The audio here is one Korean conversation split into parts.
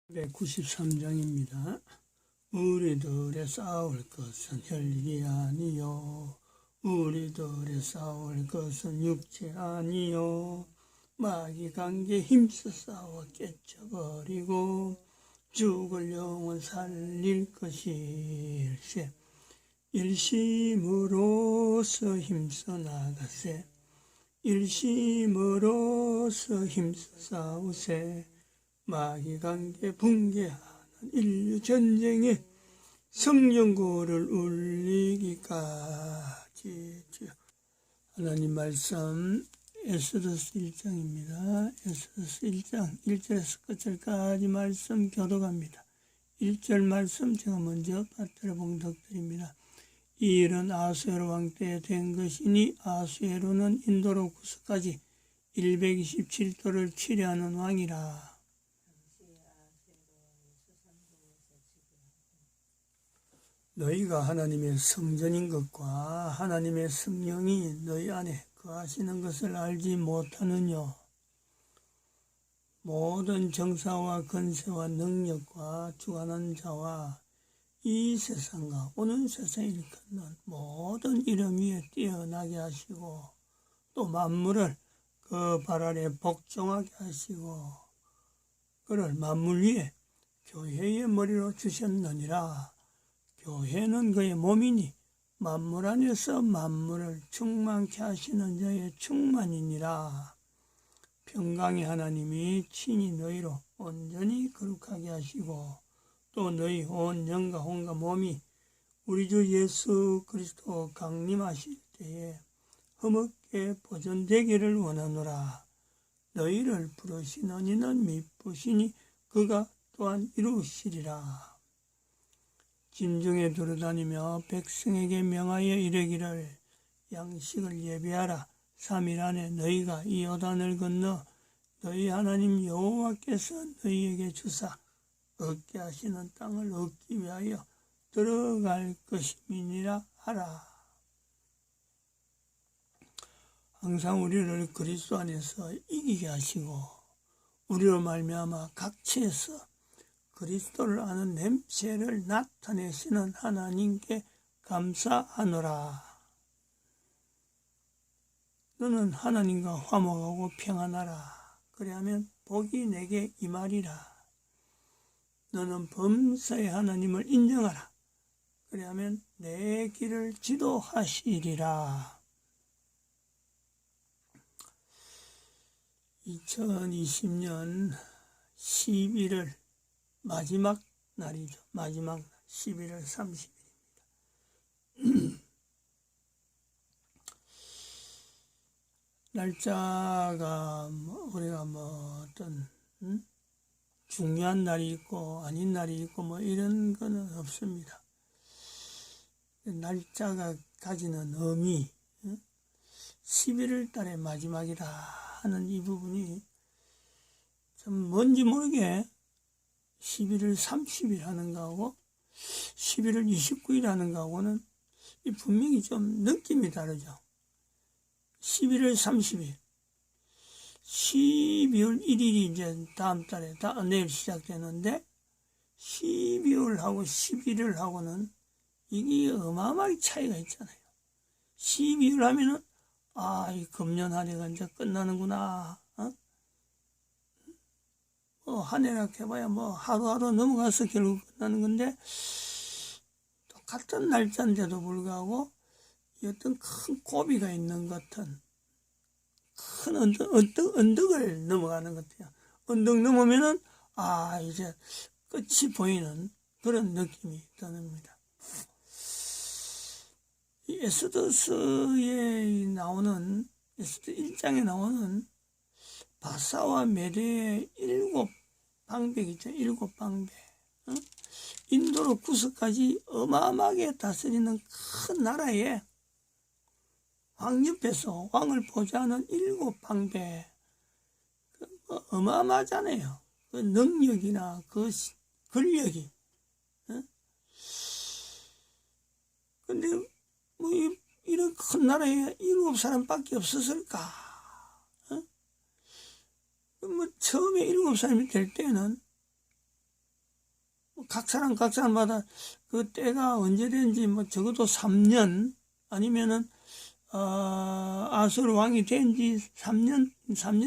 193장입니다. 우리들의 싸울 것은 혈기 아니요 우리들의 싸울 것은 육체 아니요 마귀 관계 힘써 싸워 깨쳐버리고 죽을 영혼 살릴 것일세. 일심으로서 힘써 나가세. 일심으로서 힘써 싸우세. 마귀 관계 붕괴하는 인류 전쟁에 성령고를 울리기까지. 하나님 말씀 에스더서 1장입니다. 에스더서 1장 1절에서 끝절까지 말씀 교독합니다. 1절 말씀 제가 먼저 받들어 봉독드립니다. 이 일은 아수에로 왕 때에 된 것이니 아수에로는 인도로 구스까지 127도를 치려하는 왕이라. 너희가 하나님의 성전인 것과 하나님의 성령이 너희 안에 거하시는 것을 알지 못하느냐. 모든 정사와 권세와 능력과 주관하는 자와 이 세상과 오는 세상을 일컫는 모든 이름 위에 뛰어나게 하시고 또 만물을 그 발 아래 복종하게 하시고 그를 만물 위에 교회의 머리로 주셨느니라. 교회는 그의 몸이니 만물 안에서 만물을 충만케 하시는 자의 충만이니라. 평강의 하나님이 친히 너희로 온전히 거룩하게 하시고 또 너희 온 영과 혼과 몸이 우리 주 예수 그리스도 강림하실 때에 흠없게 보존되기를 원하노라. 너희를 부르시는 이는 미쁘시니 그가 또한 이루시리라. 진중에 두루다니며 백성에게 명하여 이르기를 양식을 예비하라. 3일 안에 너희가 이 요단을 건너 너희 하나님 여호와께서 너희에게 주사 얻게 하시는 땅을 얻기 위하여 들어갈 것임이니라 하라. 항상 우리를 그리스도 안에서 이기게 하시고 우리로 말미암아 각처에서 그리스도를 아는 냄새를 나타내시는 하나님께 감사하노라. 너는 하나님과 화목하고 평안하라. 그리하면 복이 내게 임하리라. 너는 범사의 하나님을 인정하라. 그리하면 내 길을 지도하시리라. 2020년 11월 마지막 날이죠. 마지막 날 11월 30일입니다. 날짜가 우리가 어떤 중요한 날이 있고 아닌 날이 있고 이런 거는 없습니다. 날짜가 가지는 의미, 11월 달의 마지막이다 하는 이 부분이 참 뭔지 모르게 11월 30일 하는 거하고 11월 29일 하는 거하고는 분명히 좀 느낌이 다르죠. 11월 30일, 12월 1일이 이제 다음 달에 내일 시작되는데 12월하고 11월하고는 이게 어마어마하게 차이가 있잖아요. 12월 하면은 이 금년 한 해가 이제 끝나는구나. 한 해라 해봐야 하루하루 넘어가서 결국 끝나는 건데 똑같은 날짜인데도 불구하고 어떤 큰 고비가 있는 것 같은 큰 언덕을 넘어가는 것 같아요. 언덕 넘으면은 이제 끝이 보이는 그런 느낌이 듭니다. 이 에스더서에 나오는 에스더 1장에 나오는 바사와 메대의 7 방백 있죠. 7 방백. 인도로 구스까지 어마어마하게 다스리는 큰 나라에 왕 옆에서 왕을 보좌하는 7 방백. 어마어마하잖아요. 그 능력이나 그 권력이. 근데 이런 큰 나라에 7 사람밖에 없었을까? 처음에 7 사람이 될 때는 각 사람마다 그 때가 언제 된지 뭐 적어도 3년 아니면은 아수르 왕이 된 지 3년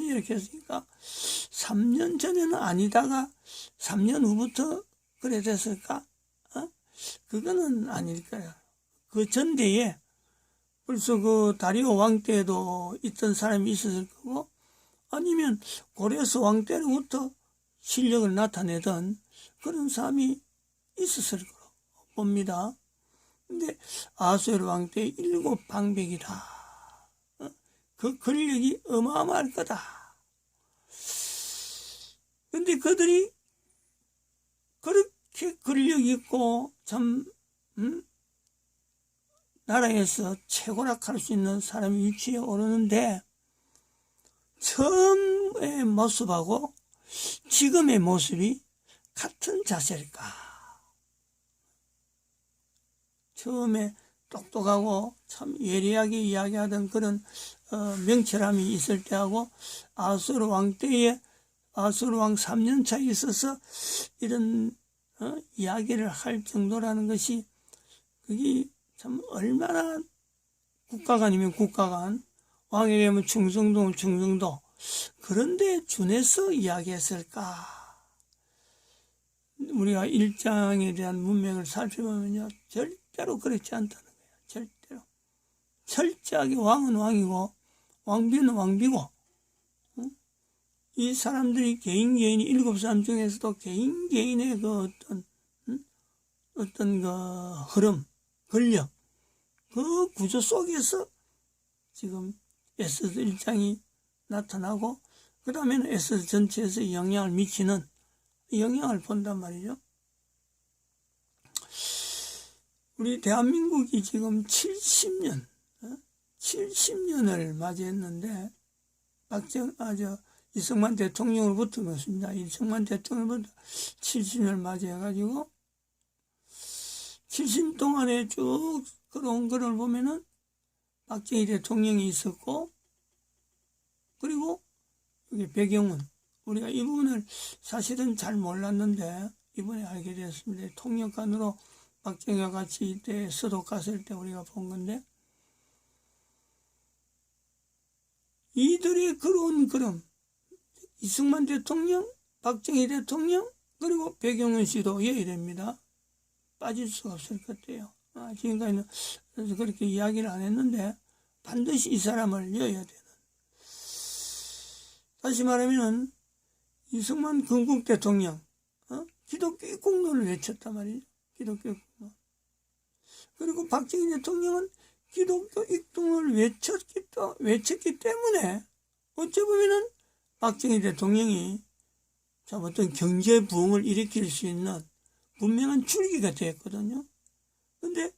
이렇게 했으니까 3년 전에는 아니다가 3년 후부터 그래 됐을까? 그거는 아닐 거야. 그 전대에 벌써 그 다리오 왕 때도 있던 사람이 있었을 거고, 아니면 고레스 왕 때부터 실력을 나타내던 그런 사람이 있었을 거로 봅니다. 근데 아수르 왕 때 7방백이다. 그 권력이 어마어마할 거다. 근데 그들이 그렇게 권력 있고 참 나라에서 최고락 할 수 있는 사람이 위치에 오르는데, 처음의 모습하고 지금의 모습이 같은 자세일까? 처음에 똑똑하고 참 예리하게 이야기하던 그런 명철함이 있을 때하고 아수르 왕 때에 아수르 왕 3년 차에 있어서 이런 이야기를 할 정도라는 것이, 그게 참 얼마나 국가 간이면 국가 간, 왕에 되면 충성도 그런데 준해서 이야기했을까? 우리가 일장에 대한 문맥을 살펴보면요, 절대로 그렇지 않다는 거예요. 절대로. 철저하게 왕은 왕이고 왕비는 왕비고, 이 사람들이 개인이 7사람 중에서도 개인의 그 어떤 그 흐름, 권력, 그 구조 속에서 지금 에스더 1장이 나타나고, 그 다음에는 에스더 전체에서 영향을 미치는 영향을 본단 말이죠. 우리 대한민국이 지금 70년을 맞이했는데, 이승만 대통령으로부터 그렇습니다. 이승만 대통령으로부터 70년을 맞이해가지고 70년 동안에 쭉 걸어온 거를 보면은 박정희 대통령이 있었고, 그리고 여기 배경은, 우리가 이 부분을 사실은 잘 몰랐는데 이번에 알게 되었습니다. 통역관으로 박정희와 같이 이때 서독 갔을 때 우리가 본 건데, 이들의 걸어온 걸음, 이승만 대통령, 박정희 대통령, 그리고 배경은 씨도 이해됩니다. 빠질 수가 없을 것 같아요. 지금까지는 그렇게 이야기를 안 했는데 반드시 이 사람을 여야 되는. 다시 말하면 이승만 건국 대통령, 기독교의 공로를 외쳤단 말이죠. 기독교의 공로. 그리고 박정희 대통령은 기독교 익동을 외쳤기 때문에 어찌 보면은 박정희 대통령이 어떤 경제 부흥을 일으킬 수 있는 분명한 줄기가 되었거든요. 근데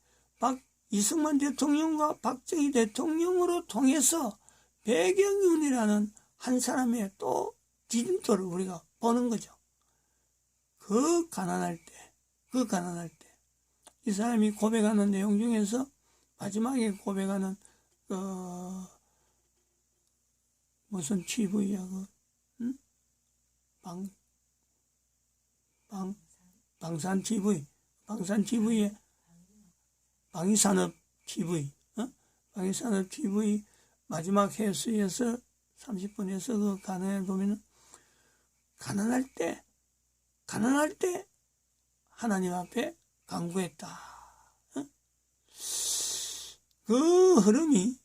이승만 대통령과 박정희 대통령으로 통해서 배경윤이라는 한 사람의 또 디딤돌을 우리가 보는 거죠. 그 가난할 때 이 사람이 고백하는 내용 중에서 마지막에 고백하는 무슨 TV야, 방산 TV, 방위산업 TV, 방위산업 TV 마지막 회수에서 30분에서 그 가난에 보면은, 가난할 때 하나님 앞에 간구했다. 그 흐름이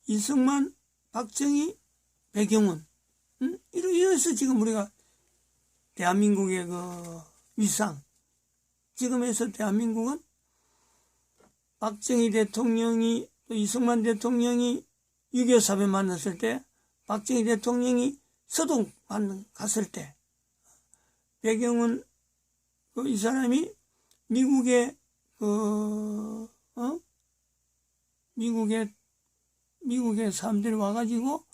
이승만, 박정희, 배경은, 이러해서 지금 우리가 대한민국의 그 위상, 지금에서 대한민국은 박정희 대통령이, 또 이승만 대통령이 6.25 사변 만났을 때, 박정희 대통령이 서독 갔을 때, 배경은 이 사람이 미국의 미국의 사람들이 와가지고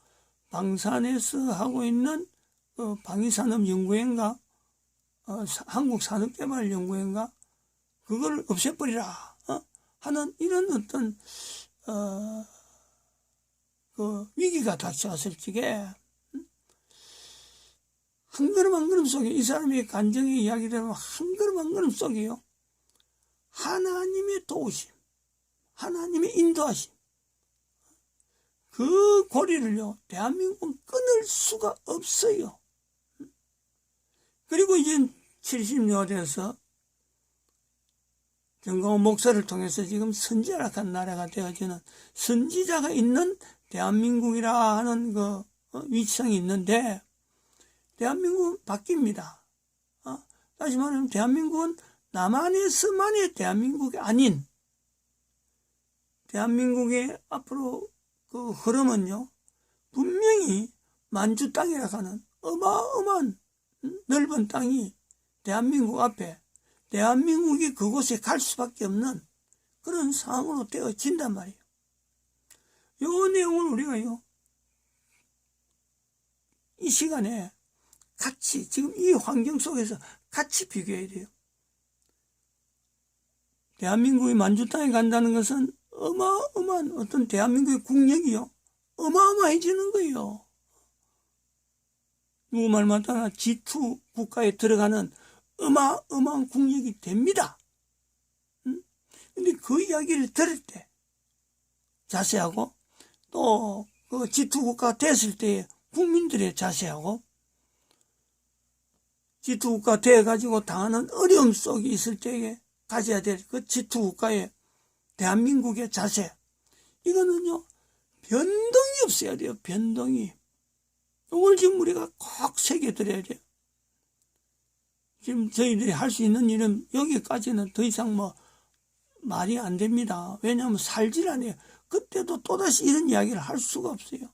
방산에서 하고 있는 방위산업연구회인가, 한국산업개발연구회인가, 그걸 없애버리라 하는 이런 어떤 그 위기가 닥쳐왔을 적에 한 걸음 한 걸음 속에 이 사람의 간정의 이야기를 하면 한 걸음 한 걸음 속에요. 하나님의 도우심, 하나님의 인도하심. 그 고리를요, 대한민국은 끊을 수가 없어요. 그리고 이제 70년 돼서 정광훈 목사를 통해서 지금 선지자락한 나라가 되어지는 선지자가 있는 대한민국이라 하는 그 위치상이 있는데, 대한민국은 바뀝니다. 다시 말하면 대한민국은 남한에서만의 대한민국이 아닌, 대한민국의 앞으로 그 흐름은요, 분명히 만주 땅이라 하는 어마어마한 넓은 땅이 대한민국 앞에, 대한민국이 그곳에 갈 수밖에 없는 그런 상황으로 되어진단 말이에요. 요 내용을 우리가요, 이 시간에 같이, 지금 이 환경 속에서 같이 비교해야 돼요. 대한민국이 만주 땅에 간다는 것은 어마어마한 어떤 대한민국의 국력이요, 어마어마해지는 거예요. 누구 말 맞다나 G2 국가에 들어가는 어마어마한 국력이 됩니다. 근데 그 이야기를 들을 때 자세하고, 또 그 G2 국가가 됐을 때 국민들의 자세하고, G2 국가 돼가지고 당하는 어려움 속에 있을 때에 가져야 될 그 G2 국가의 대한민국의 자세, 이거는요, 변동이 없어야 돼요. 변동이. 이걸 지금 우리가 꼭 새겨드려야 돼요. 지금 저희들이 할 수 있는 일은 여기까지는 더 이상 말이 안 됩니다. 왜냐하면 살질 않아요. 그때도 또다시 이런 이야기를 할 수가 없어요.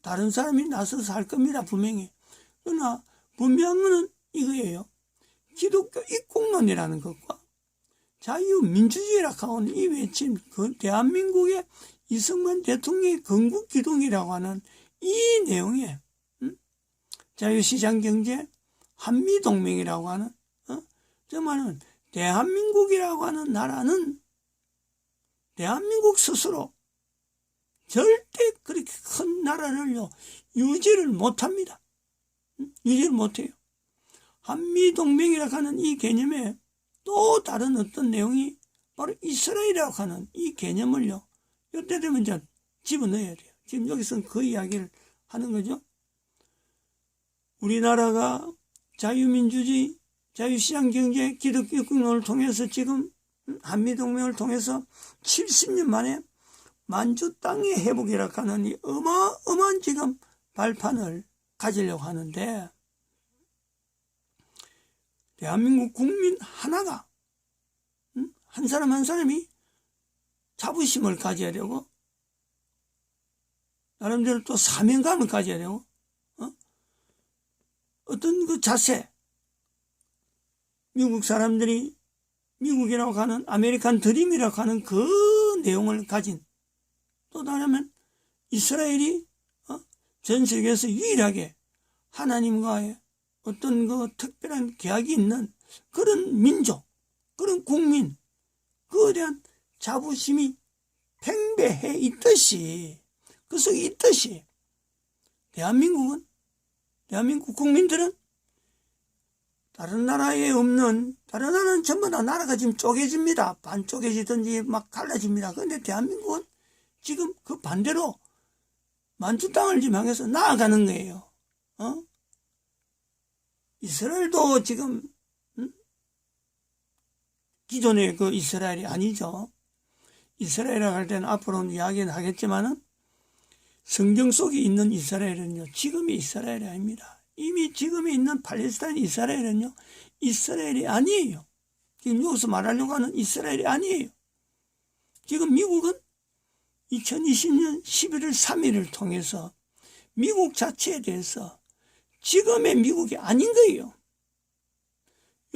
다른 사람이 나서서 할 겁니다, 분명히. 그러나 분명한 것은 이거예요. 기독교 입국론이라는 것과 자유민주주의라고 하는 이 외침, 그 대한민국의 이승만 대통령의 건국기둥이라고 하는 이 내용에, 자유시장경제, 한미동맹이라고 하는, 정말은 대한민국이라고 하는 나라는 대한민국 스스로 절대 그렇게 큰 나라를요, 유지를 못합니다. 유지를 못해요. 한미동맹이라고 하는 이 개념에 또 다른 어떤 내용이 바로 이스라엘이라고 하는 이 개념을요, 이때 되면 이제 집어넣어야 돼요. 지금 여기서는 그 이야기를 하는 거죠. 우리나라가 자유민주주의, 자유시장경제, 기독교 입국론을 통해서 지금 한미동맹을 통해서 70년 만에 만주 땅의 회복이라고 하는 이 어마어마한 지금 발판을 가지려고 하는데, 대한민국 국민 하나가, 한 사람 한 사람이 자부심을 가져야 되고, 나름대로 또 사명감을 가져야 되고, 어떤 그 자세, 미국 사람들이 미국이라고 하는 아메리칸 드림이라고 하는 그 내용을 가진, 또 다르면 이스라엘이 전 세계에서 유일하게 하나님과의 어떤 그 특별한 계약이 있는 그런 민족, 그런 국민, 그에 대한 자부심이 팽배해 있듯이, 그 속에 있듯이 대한민국 국민들은 다른 나라에 없는, 다른 나라는 전부 다 나라가 지금 쪼개집니다. 반 쪼개지든지 막 갈라집니다. 그런데 대한민국은 지금 그 반대로 만주 땅을 지금 향해서 나아가는 거예요. 이스라엘도 지금 기존의 그 이스라엘이 아니죠. 이스라엘이라고 할 때는 앞으로는 이야기는 하겠지만은 성경 속에 있는 이스라엘은요, 지금의 이스라엘이 아닙니다. 이미 지금에 있는 팔레스타인 이스라엘은요, 이스라엘이 아니에요. 지금 여기서 말하려고 하는 이스라엘이 아니에요. 지금 미국은 2020년 11월 3일을 통해서 미국 자체에 대해서 지금의 미국이 아닌 거예요.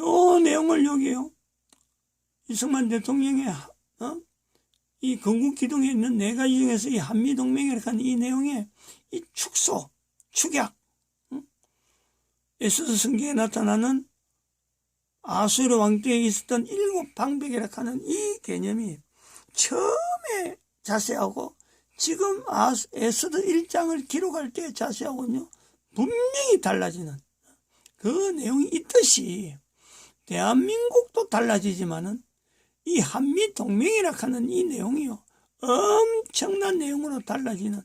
요 내용을 여기요, 이승만 대통령의 이 건국기둥에 있는 네 가지 중에서 이 한미동맹이라고 하는 이 내용에 이 축소, 축약, 에스더 성경에 나타나는 아수르 왕 때에 있었던 7 방백이라고 하는 이 개념이 처음에 자세하고 지금 에스더 1장을 기록할 때 자세하고는요, 분명히 달라지는 그 내용이 있듯이 대한민국도 달라지지만은 이 한미동맹이라 하는 이 내용이요, 엄청난 내용으로 달라지는,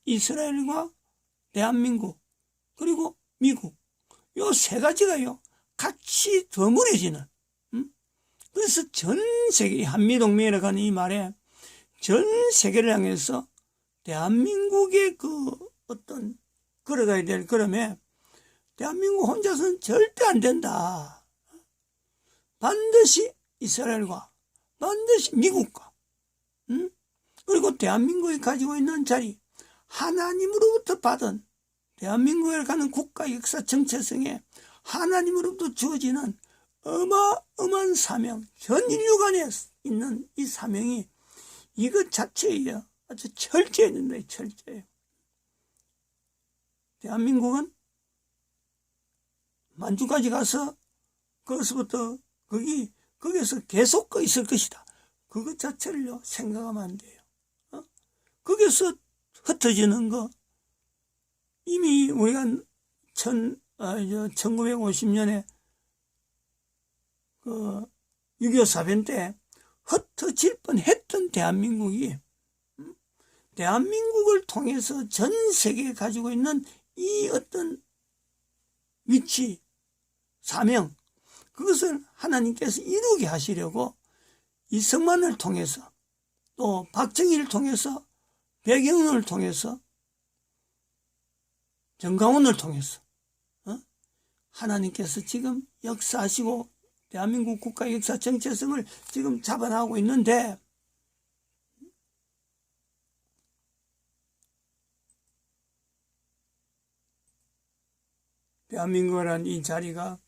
이스라엘과 대한민국 그리고 미국 요 세 가지가요 같이 더물어지는, 그래서 전 세계 한미동맹이라고 하는 이 말에 전 세계를 향해서 대한민국의 그 어떤 걸어가야 될 걸음에 대한민국 혼자서는 절대 안 된다. 반드시 이스라엘과 반드시 미국과, 그리고 대한민국이 가지고 있는 자리, 하나님으로부터 받은 대한민국에 가는 국가 역사 정체성에 하나님으로부터 주어지는 어마어마한 사명, 전 인류 간에 있는 이 사명이 이것 자체예요. 아주 철저해야 된다. 철저해요. 대한민국은 만주까지 가서 거기서부터 거기에서 계속 있을 것이다. 그것 자체를요 생각하면 안 돼요. 거기서 흩어지는 거 이미 우리가 1950년에 그 6.25 사변 때 흩어질 뻔했던 대한민국이 대한민국을 통해서 전 세계에 가지고 있는 이 어떤 위치, 사명, 그것을 하나님께서 이루게 하시려고 이승만을 통해서 또 박정희를 통해서 배경을 통해서 정강훈을 통해서 하나님께서 지금 역사하시고 대한민국 국가 역사 정체성을 지금 잡아나가고 있는데, 대한민국이라는 이 자리가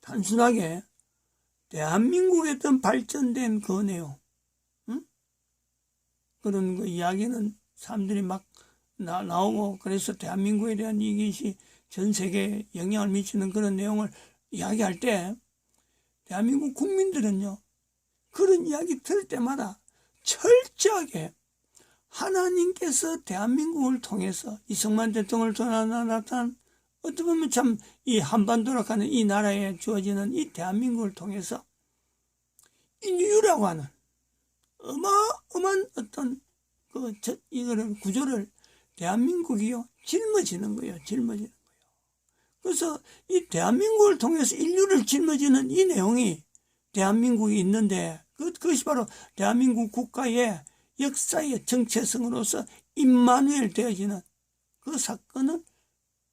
단순하게 대한민국의 어떤 발전된 그 내용, 그런 그 이야기는 사람들이 막 나오고, 그래서 대한민국에 대한 이것이 전 세계에 영향을 미치는 그런 내용을 이야기할 때 대한민국 국민들은요 그런 이야기 들을 때마다 철저하게 하나님께서 대한민국을 통해서 이승만 대통령을 통해 나타난, 어떻게 보면 참 이 한반도라고 하는 이 나라에 주어지는 이 대한민국을 통해서 인류라고 하는 어마어마한 어떤 이거를 구조를 대한민국이요 짊어지는 거예요. 짊어지는 거예요. 그래서 이 대한민국을 통해서 인류를 짊어지는 이 내용이 대한민국이 있는데, 그것이 바로 대한민국 국가의 역사의 정체성으로서 임마누엘 되어지는 그 사건을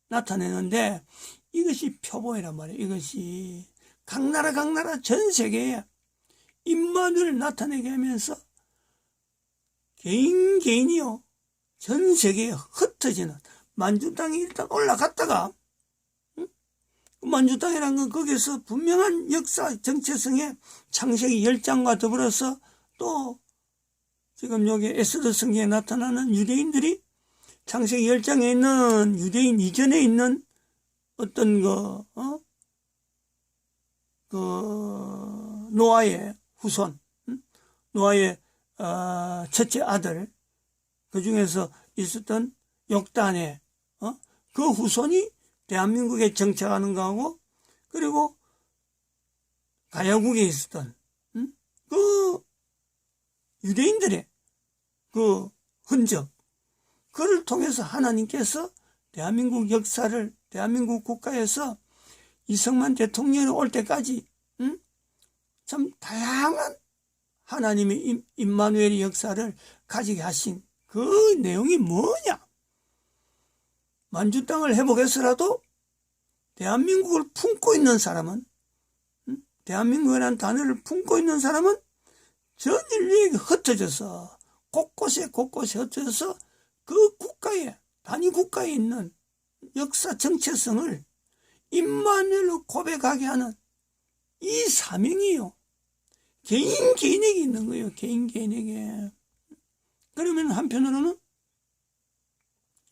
나타내는데, 이것이 표본이란 말이에요. 이것이 각 나라 전 세계에 임마누엘을 나타내게 하면서 개인이요 전 세계에 흩어지는, 만주 땅에 일단 올라갔다가 만주 땅이라는 건 거기서 분명한 역사 정체성의 창세기 10장과 더불어서 또 지금 여기 에스더 성경에 나타나는 유대인들이 창세기 10장에 있는 유대인 이전에 있는 어떤 노아의 후손, 노아의 첫째 아들, 그 중에서 있었던 욕단의 그 후손이 대한민국에 정착하는 거하고, 그리고 가야국에 있었던 그 유대인들의 그 흔적, 그를 통해서 하나님께서 대한민국 역사를, 대한민국 국가에서 이승만 대통령이 올 때까지 참 다양한 하나님의 임마누엘의 역사를 가지게 하신 그 내용이 뭐냐? 만주 땅을 회복해서라도 대한민국을 품고 있는 사람은, 대한민국이라는 단어를 품고 있는 사람은 전 인류에게 흩어져서 곳곳에 흩어져서 그 국가에, 단위 국가에 있는 역사 정체성을 임마누엘로 고백하게 하는 이 사명이요 개인에게 있는 거예요. 개인에게. 그러면 한편으로는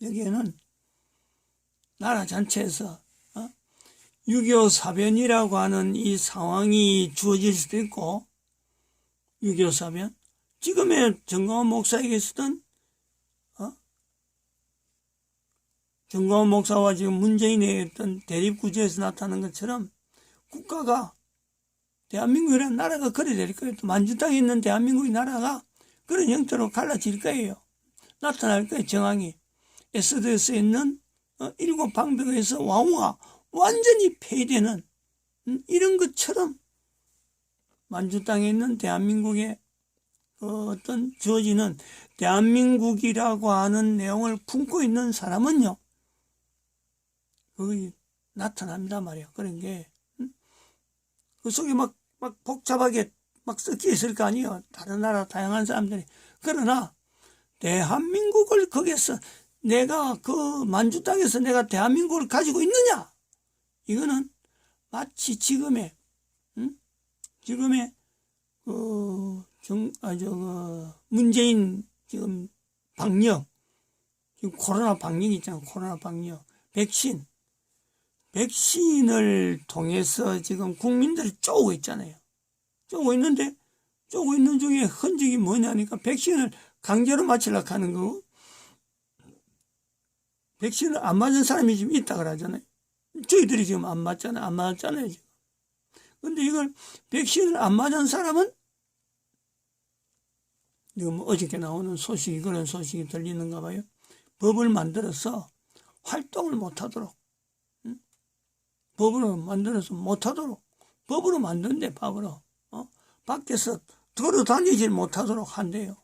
여기에는 나라 전체에서 6.25 사변이라고 하는 이 상황이 주어질 수도 있고, 6.25 사변, 지금의 정강원 목사에게 있었던 정광훈 목사와 지금 문재인의 어떤 대립구조에서 나타나는 것처럼 국가가 대한민국이라는 나라가 그래 될 거예요. 또 만주땅에 있는 대한민국의 나라가 그런 형태로 갈라질 거예요. 나타날 거예요. 정황이. 에스더에서 있는 일곱 방백에서 왕후가 완전히 폐위되는 이런 것처럼 만주 땅에 있는 대한민국의 어떤 주어지는 대한민국이라고 하는 내용을 품고 있는 사람은요, 거기 나타납니다 말이야. 그런 게, 그 속에 막 복잡하게 막 섞여 있을 거 아니에요. 다른 나라 다양한 사람들이. 그러나 대한민국을 거기에서 내가 그 만주 땅에서 내가 대한민국을 가지고 있느냐? 이거는 마치 지금의 문재인 지금 방역, 지금 코로나 방역 있잖아. 코로나 방역. 백신을 통해서 지금 국민들이 쪼고 있잖아요. 쪼고 있는 중에 흔적이 뭐냐니까 백신을 강제로 맞추려고 하는 거고, 백신을 안 맞은 사람이 지금 있다 그러잖아요. 저희들이 지금 안 맞잖아요, 지금. 근데 이걸 백신을 안 맞은 사람은 지금 어저께 나오는 소식이, 그런 소식이 들리는가 봐요. 법을 만들어서 활동을 못하도록, 법으로 만들어서 못하도록, 법으로 만든대, 법으로. 밖에서 돌아다니질 못하도록 한대요.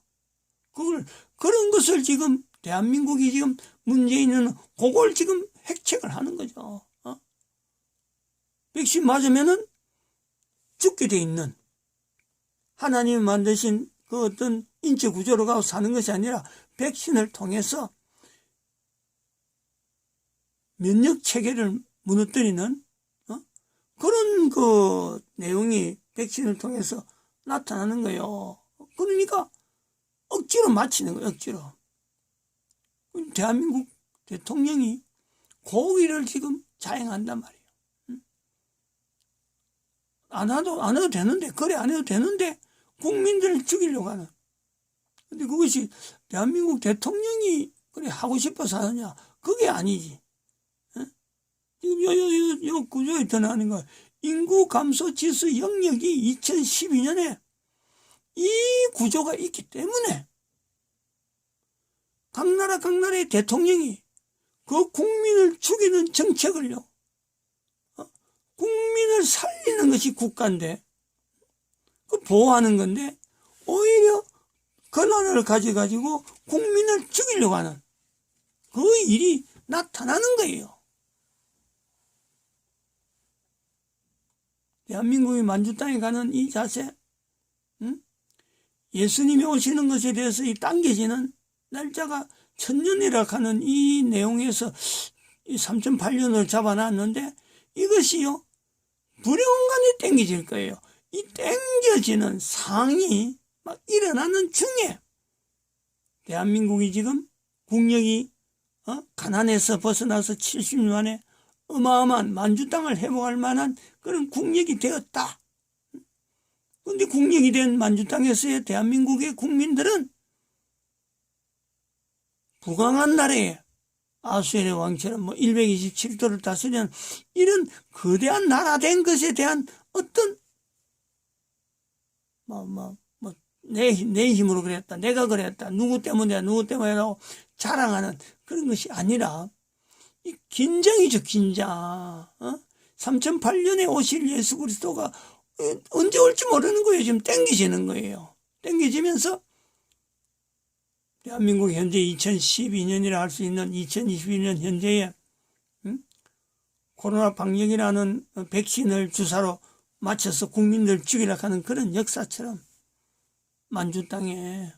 그런 것을 지금 대한민국이 지금 문재인은 그걸 지금 획책을 하는 거죠. 백신 맞으면은 죽게 돼 있는, 하나님이 만드신 그 어떤 인체 구조로 가고 사는 것이 아니라 백신을 통해서 면역 체계를 무너뜨리는 그런 그 내용이 백신을 통해서 나타나는 거예요. 그러니까 억지로 맞히는 거예요. 억지로. 대한민국 대통령이 고의를 지금 자행한단 말이에요. 안 해도 되는데, 그래 안 해도 되는데 국민들을 죽이려고 하는. 근데 그것이 대한민국 대통령이 그래 하고 싶어서 하느냐? 그게 아니지. 지금 요 구조에 드러나는 거, 인구 감소 지수 영역이 2012년에 이 구조가 있기 때문에 각 나라의 대통령이 그 국민을 죽이는 정책을요, 국민을 살리는 것이 국가인데, 그 보호하는 건데, 오히려 권한을 가져가지고 국민을 죽이려고 하는 그 일이 나타나는 거예요. 대한민국이 만주 땅에 가는 이 자세, 예수님이 오시는 것에 대해서 이 당겨지는 날짜가 천년이라 하는 이 내용에서 이 3008년을 잡아놨는데, 이것이요, 불영간에 땡겨질 거예요. 이 땡겨지는 상이 막 일어나는 중에 대한민국이 지금 국력이 가난에서 벗어나서 70년 만에 어마어마한 만주 땅을 회복할 만한 그런 국력이 되었다. 그런데 국력이 된 만주 땅에서의 대한민국의 국민들은 부강한 나라에 아수엘의 왕처럼 127도를 다스리는 이런 거대한 나라 된 것에 대한 어떤 내 힘으로 그랬다, 내가 그랬다, 누구 때문에라고 자랑하는 그런 것이 아니라 이 긴장이죠, 긴장. 3008년에 오실 예수 그리스도가 언제 올지 모르는 거예요. 지금 땡기지는 거예요. 땡기지면서 대한민국 현재 2012년이라 할 수 있는 2022년 현재에 코로나 방역이라는 백신을 주사로 맞춰서 국민들 죽이려고 하는 그런 역사처럼 만주 땅에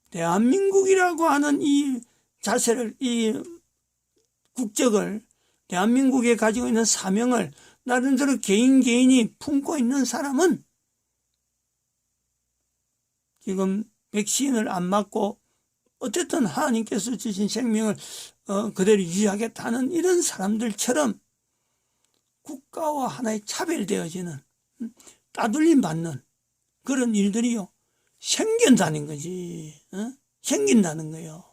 대한민국이라고 하는 이 자세를, 이 국적을, 대한민국에 가지고 있는 사명을 나름대로 개인이 품고 있는 사람은 지금 백신을 안 맞고 어쨌든 하나님께서 주신 생명을 그대로 유지하겠다는 이런 사람들처럼 국가와 하나의 차별되어지는, 따돌림 받는 그런 일들이요, 생긴다는 거지. 생긴다는 거예요.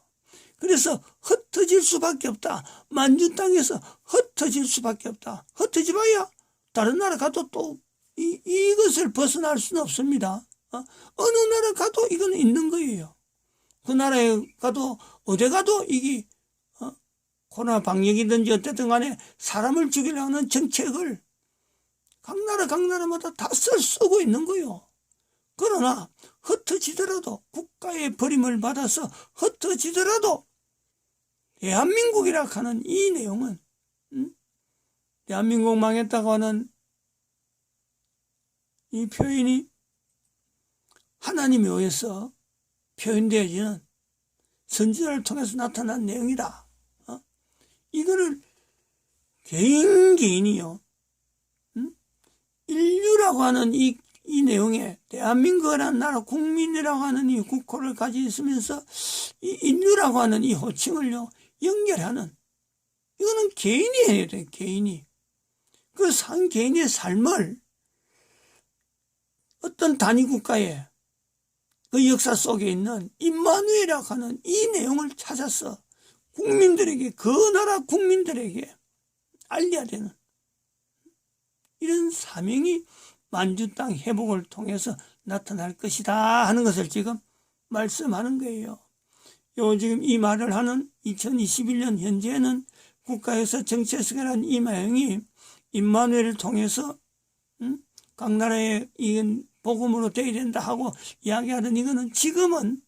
그래서 흩어질 수밖에 없다. 만주 땅에서 흩어질 수밖에 없다. 흩어지 봐야 다른 나라 가도 또 이것을 벗어날 수는 없습니다. 어느 나라 가도 이건 있는 거예요. 그 나라에 가도 어디 가도 이게 코로나 방역이든지 어쨌든 간에 사람을 죽이려고 하는 정책을 각 나라마다 다 쓰고 있는 거요. 그러나 흩어지더라도 국가의 버림을 받아서 흩어지더라도 대한민국이라 하는 이 내용은 대한민국 망했다고 하는 이 표현이 하나님에 의해서 표현되어지는 선지자를 통해서 나타난 내용이다. 이거를 개인이요. 인류라고 하는 이 내용에 대한민국이라는 나라 국민이라고 하는 이 국호를 가지고 있으면서 이 인류라고 하는 이 호칭을요 연결하는, 이거는 개인이 해야 돼요. 개인이 그 산 개인의 삶을 어떤 단위 국가의 그 역사 속에 있는 임마누엘이라고 하는 이 내용을 찾아서 국민들에게, 그 나라 국민들에게 알려야 되는 이런 사명이 만주 땅 회복을 통해서 나타날 것이다 하는 것을 지금 말씀하는 거예요. 지금 이 말을 하는 2021년 현재는 국가에서 정체성이라는 이 내용이 임마누엘을 통해서 각 나라에 이건 복음으로 되어야 된다 하고 이야기하던 이거는 지금은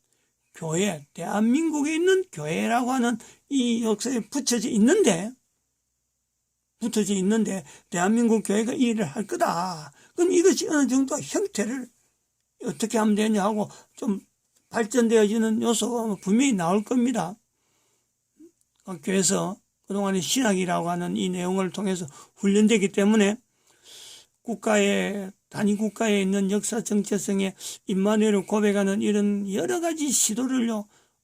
교회, 대한민국에 있는 교회라고 하는 이 역사에 붙여져 있는데 대한민국 교회가 이 일을 할 거다. 그럼 이것이 어느 정도 형태를 어떻게 하면 되냐 하고 좀 발전되어지는 요소가 분명히 나올 겁니다. 교회에서 그동안의 신학이라고 하는 이 내용을 통해서 훈련되기 때문에 단위 국가에 있는 역사 정체성의 임마누엘을 고백하는 이런 여러 가지 시도를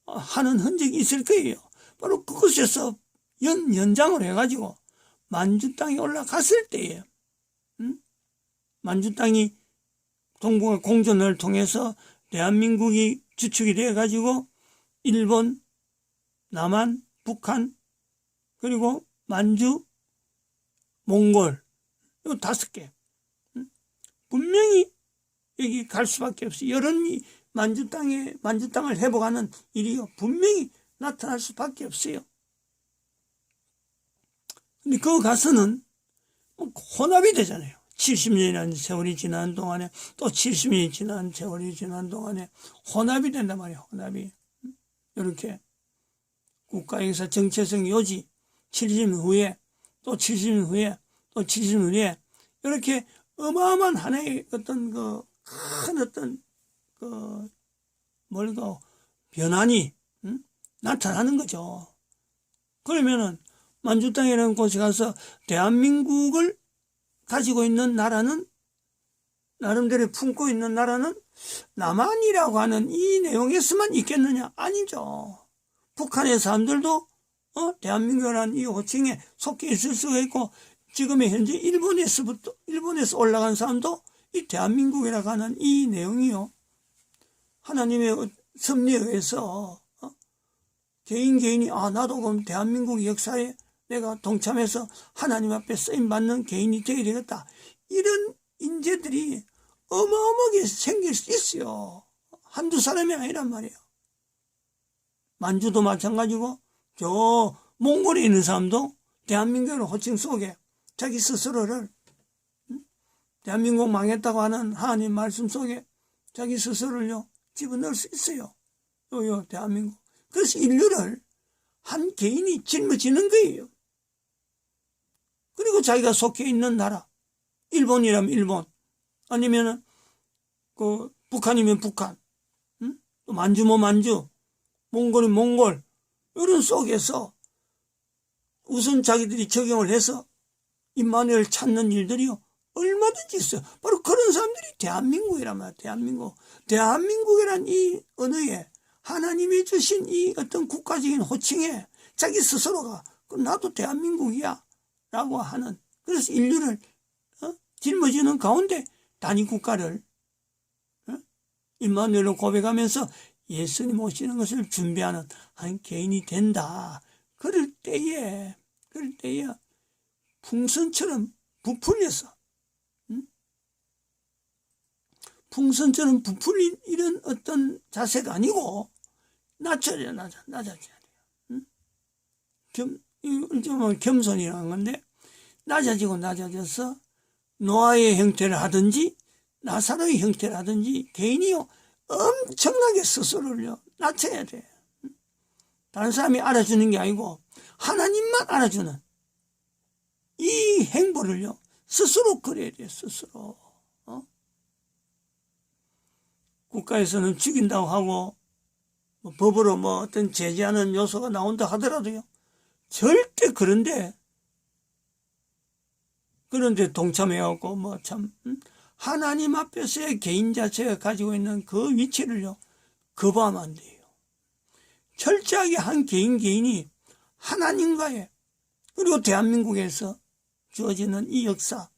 하는 흔적이 있을 거예요. 바로 그것에서 연장을 해가지고 만주 땅에 올라갔을 때에 만주 땅이 동북아 공전을 통해서 대한민국이 주축이 돼가지고 일본, 남한, 북한, 그리고 만주, 몽골, 이 5개 분명히 여기 갈 수밖에 없어요. 여론이 만주 땅을 회복하는 일이 분명히 나타날 수밖에 없어요. 근데 그거 가서는 혼합이 되잖아요. 70년이라는 세월이 지난 동안에 또 70년이 지난 세월이 지난 동안에 혼합이 된단 말이에요. 혼합이. 이렇게 국가에서 정체성 요지 70년 후에 또 70년 후에 또 70년 후에 이렇게 어마어마한 하나의 어떤 큰 변환이 나타나는 거죠. 그러면은 만주 땅이라는 곳에 가서 대한민국을 가지고 있는 나라는, 나름대로 품고 있는 나라는 남한이라고 하는 이 내용에서만 있겠느냐? 아니죠. 북한의 사람들도 대한민국이라는 이 호칭에 속해 있을 수가 있고, 지금의 현재 일본에서 올라간 사람도 이 대한민국이라고 하는 이 내용이요, 하나님의 섭리에 의해서 개인이 나도 그럼 대한민국 역사에 내가 동참해서 하나님 앞에 쓰임받는 개인이 되어야 되겠다, 이런 인재들이 어마어마하게 생길 수 있어요. 한두 사람이 아니란 말이에요. 만주도 마찬가지고 저 몽골에 있는 사람도 대한민국의 호칭 속에 자기 스스로를 대한민국 망했다고 하는 하나님 말씀 속에 자기 스스로를 집어넣을 수 있어요. 대한민국. 그래서 인류를 한 개인이 짊어지는 거예요. 그리고 자기가 속해 있는 나라, 일본이라면 일본, 아니면은 북한이면 북한, 또 만주면 만주, 몽골이면 몽골, 이런 속에서 우선 자기들이 적용을 해서 임마누엘을 찾는 일들이요 얼마든지 있어요. 바로 그런 사람들이 대한민국이란 말이에요. 대한민국이란 이 언어에 하나님이 주신 이 어떤 국가적인 호칭에 자기 스스로가 나도 대한민국이야 라고 하는, 그래서 인류를 짊어지는 가운데 단위 국가를 임마누엘로 고백하면서 예수님 오시는 것을 준비하는 한 개인이 된다. 그럴 때에 풍선처럼 부풀려서, 풍선처럼 부풀린 이런 어떤 자세가 아니고 낮춰져야 돼요. 겸손이라는 건데, 낮아져서 노아의 형태를 하든지 나사로의 형태를 하든지 개인이요 엄청나게 스스로를요 낮춰야 돼. 다른 사람이 알아주는 게 아니고 하나님만 알아주는 이 행보를요 스스로 그려야 돼요. 스스로. 국가에서는 죽인다고 하고 법으로 어떤 제재하는 요소가 나온다 하더라도요 절대 그런데 동참해갖고 하나님 앞에서의 개인 자체가 가지고 있는 그 위치를요 거부하면 안 돼요. 철저하게 한 개인이 하나님과의, 그리고 대한민국에서 주어지는 이 역사,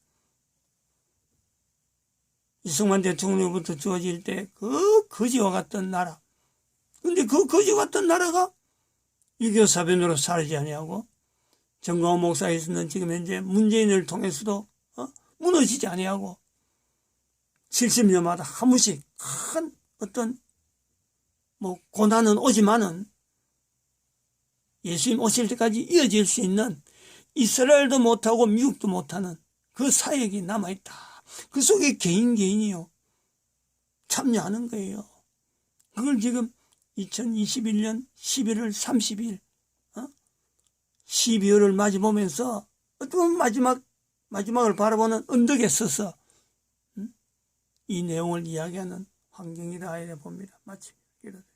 이승만 대통령부터 주어질 때 그 거지와 같던 나라, 근데 그 거지와 같던 나라가 6.25 사변으로 살지 아니하고 정광호 목사에서는 지금 현재 문재인을 통해서도 무너지지 아니하고 70년마다 한 번씩 큰 어떤 고난은 오지만은 예수님 오실 때까지 이어질 수 있는 이스라엘도 못하고 미국도 못하는 그 사역이 남아있다. 그 속에 개인이요 참여하는 거예요. 그걸 지금 2021년 11월 30일 12월을 맞이보면서 어떤 마지막을 바라보는 언덕에 서서 이 내용을 이야기하는 환경이라 해야 봅니다. 마치 이렇게.